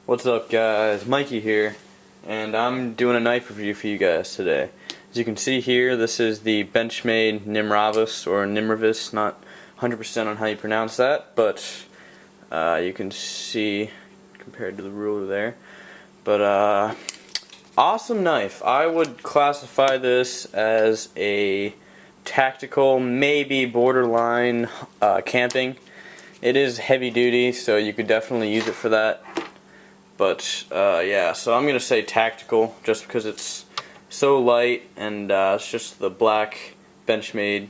What's up, guys? Mikey here, and I'm doing a knife review for you guys today. As you can see here, this is the Benchmade Nimravus, or Nimravus, not 100% on how you pronounce that, but you can see compared to the ruler there. But awesome knife. I would classify this as a tactical, maybe borderline camping. It is heavy duty, so you could definitely use it for that. But yeah, so I'm gonna say tactical just because it's so light and it's just the black Benchmade,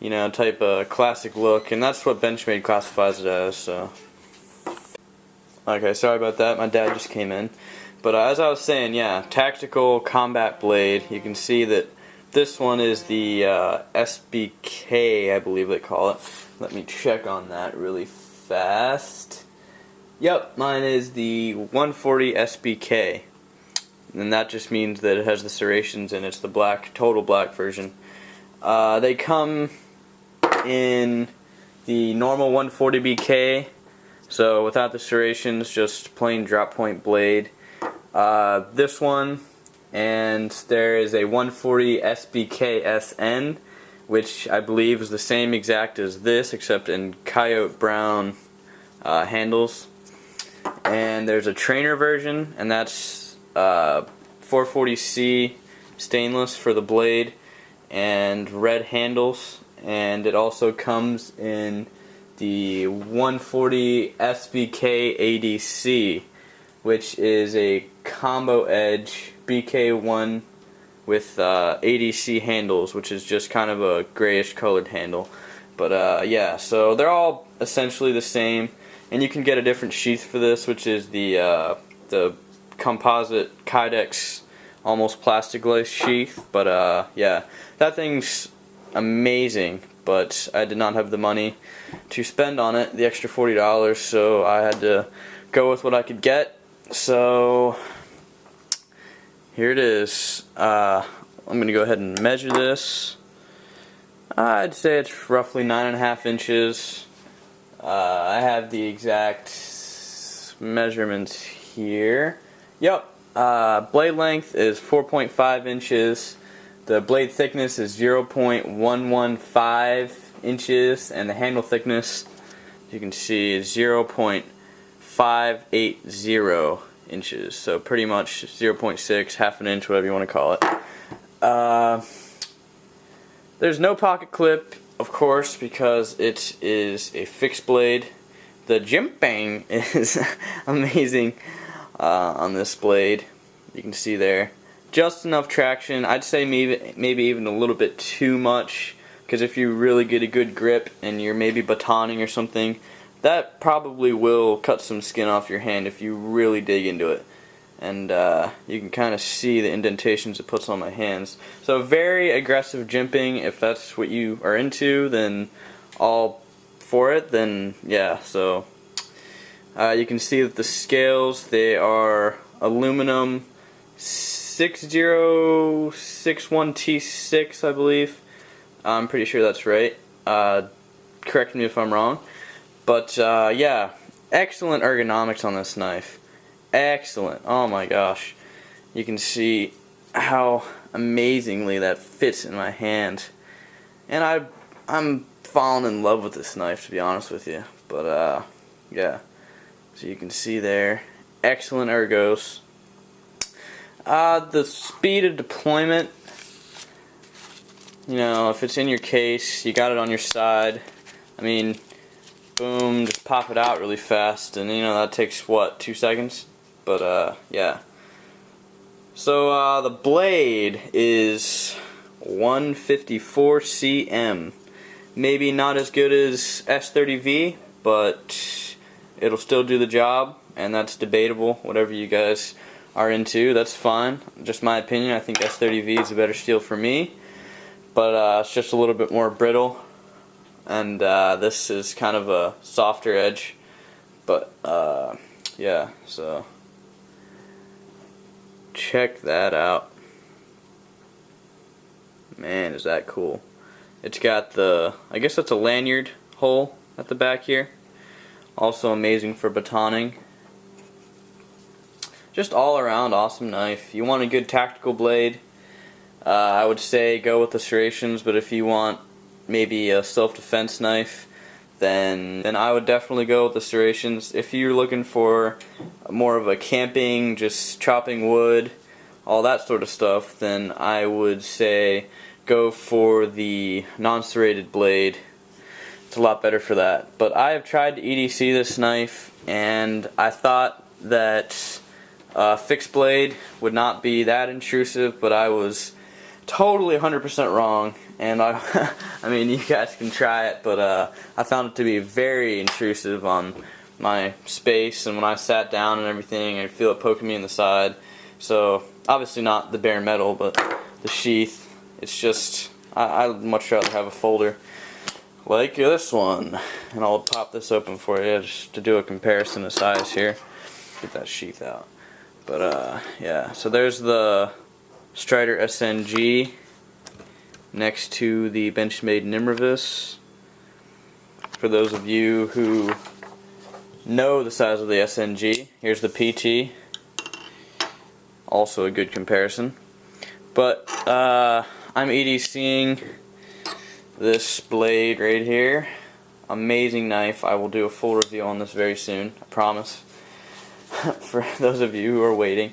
type of classic look, and that's what Benchmade classifies it as. So, okay, sorry about that. My dad just came in. But as I was saying, yeah, tactical combat blade. You can see that this one is the SBK, I believe they call it. Let me check on that really fast. Yep, mine is the 140 SBK, and that just means that it has the serrations and it's the black, total black version. They come in the normal 140 BK, so without the serrations, just plain drop point blade. This one, and there is a 140 SBK SN, which I believe is the same exact as this, except in coyote brown handles. And there's a trainer version, and that's 440C stainless for the blade and red handles, and it also comes in the 140 SBK ADC, which is a combo edge BK1 with ADC handles, which is just kind of a grayish colored handle. But yeah, so they're all essentially the same. And you can get a different sheath for this, which is the composite Kydex almost plastic-like sheath. But yeah, that thing's amazing, but I did not have the money to spend on it, the extra $40, so I had to go with what I could get. So here it is. I'm going to go ahead and measure this. I'd say it's roughly 9.5 inches. I have the exact measurements here. Yep, blade length is 4.5 inches. The blade thickness is 0.115 inches, and the handle thickness, as you can see, is 0.580 inches. So pretty much 0.6, half an inch, whatever you want to call it. There's no pocket clip, of course, because it is a fixed blade. The jimping is amazing on this blade. You can see there. Just enough traction. I'd say maybe even a little bit too much, because if you really get a good grip and you're maybe batoning or something, that probably will cut some skin off your hand if you really dig into it. And you can kind of see the indentations it puts on my hands. So very aggressive jimping. If that's what you are into, then all for it. Then yeah. So you can see that the scales, they are aluminum 6061T6, I believe. I'm pretty sure that's right. Correct me if I'm wrong. But yeah, excellent ergonomics on this knife. Excellent. Oh my gosh. You can see how amazingly that fits in my hand. And I'm falling in love with this knife, to be honest with you. But yeah. So you can see there, excellent ergos. The speed of deployment, if it's in your case, you got it on your side. I mean, boom, just pop it out really fast, and that takes what, 2 seconds? But yeah. So the blade is 154 cm. Maybe not as good as S30V, but it'll still do the job, and that's debatable. Whatever you guys are into, that's fine. Just my opinion. I think S30V is a better steel for me, but it's just a little bit more brittle, and this is kind of a softer edge. But yeah, so check that out. Man, is that cool. It's got the, I guess that's a lanyard hole at the back here. Also amazing for batoning. just all around awesome knife. You want a good tactical blade, I would say go with the serrations, but if you want maybe a self-defense knife, then I would definitely go with the serrations. If you're looking for more of a camping, just chopping wood, all that sort of stuff, then I would say go for the non-serrated blade. It's a lot better for that. But I have tried to EDC this knife, and I thought that fixed blade would not be that intrusive, but I was totally 100% wrong. And I mean, you guys can try it, but I found it to be very intrusive on my space, and when I sat down and everything, I feel it poking me in the side. So obviously not the bare metal, but the sheath. It's just, I'd much rather have a folder like this one. And I'll pop this open for you just to do a comparison of size here. Get that sheath out. But yeah, so there's the Strider SNG next to the Benchmade Nimravus. For those of you who know the size of the SNG, here's the PT. Also a good comparison. But I'm EDCing this blade right here. Amazing knife. I will do a full review on this very soon, I promise. For those of you who are waiting.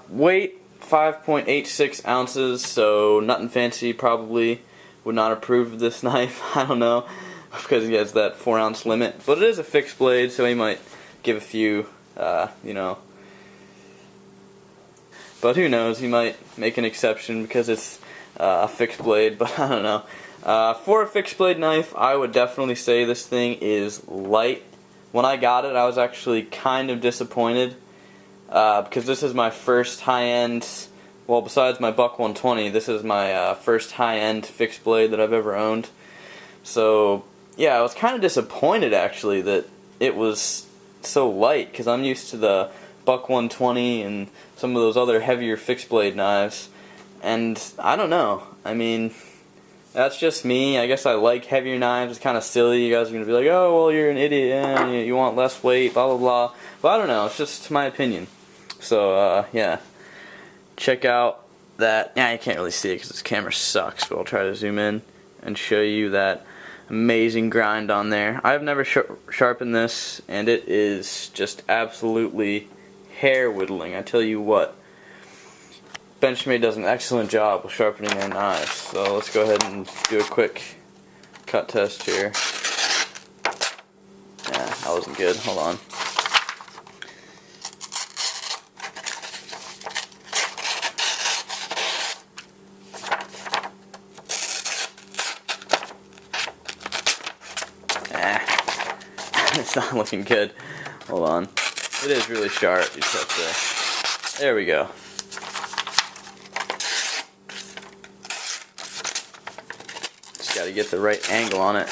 Weight 5.86 ounces, so nothing fancy. Probably would not approve of this knife. I don't know, because he has that 4-ounce limit. But it is a fixed blade, so he might give a few, you know. But who knows, he might make an exception because it's a fixed blade, but I don't know. For a fixed blade knife, I would definitely say this thing is light. When I got it, I was actually kind of disappointed because this is my first high-end, well, besides my Buck 120, this is my first high-end fixed blade that I've ever owned. So, yeah, I was kind of disappointed, actually, that it was so light, because I'm used to the Buck 120 and some of those other heavier fixed blade knives, and I don't know. I mean, that's just me. I guess I like heavier knives. It's kind of silly. You guys are going to be like, oh, well, you're an idiot, yeah, you want less weight, blah, blah, blah. But I don't know. It's just my opinion. So, yeah. Check out that. Yeah, you can't really see it because this camera sucks, but I'll try to zoom in and show you that amazing grind on there. I've never sharpened this, and it is just absolutely hair whittling. I tell you what. Benchmade does an excellent job with sharpening their knives. So let's go ahead and do a quick cut test here. Yeah, that wasn't good. Hold on. It's not looking good. Hold on. It is really sharp. You just have to. There we go. Got to get the right angle on it.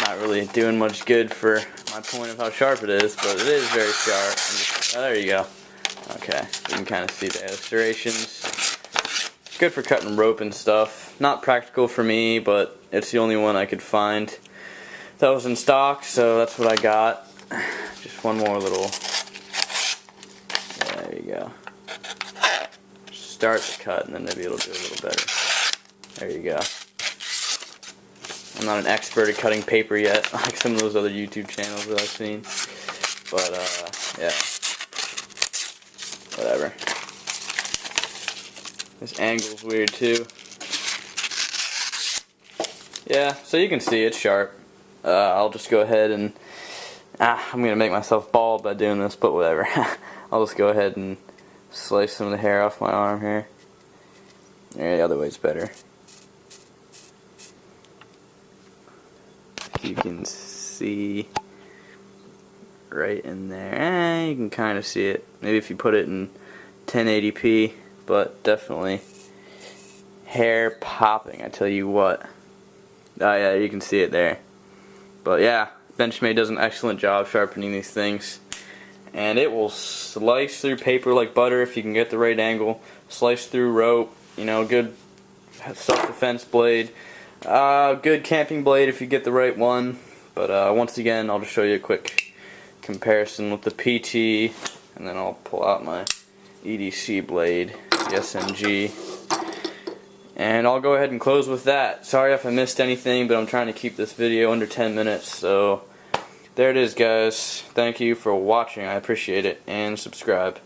Not really doing much good for my point of how sharp it is, but it is very sharp. Oh, there you go. Okay, you can kind of see the illustrations. Good for cutting rope and stuff. Not practical for me, but it's the only one I could find that was in stock, so that's what I got. Just one more little. There you go. Start the cut, and then maybe it'll do a little better. There you go. I'm not an expert at cutting paper yet, like some of those other YouTube channels that I've seen. But, yeah. Whatever. This angle's weird, too. Yeah, so you can see it's sharp. I'll just go ahead and... I'm going to make myself bald by doing this, but whatever. I'll just go ahead and slice some of the hair off my arm here. Yeah, the other way's better. You can see right in there. You can kind of see it. Maybe if you put it in 1080p, but definitely hair popping, I tell you what. Oh yeah, you can see it there. But yeah, Benchmade does an excellent job sharpening these things. And it will slice through paper like butter if you can get the right angle. Slice through rope, you know, good self-defense blade. Good camping blade if you get the right one. But once again, I'll just show you a quick comparison with the PT, and then I'll pull out my EDC blade, the SMG, and I'll go ahead and close with that. Sorry if I missed anything, but I'm trying to keep this video under 10 minutes, so there it is, guys. Thank you for watching. I appreciate it, and subscribe.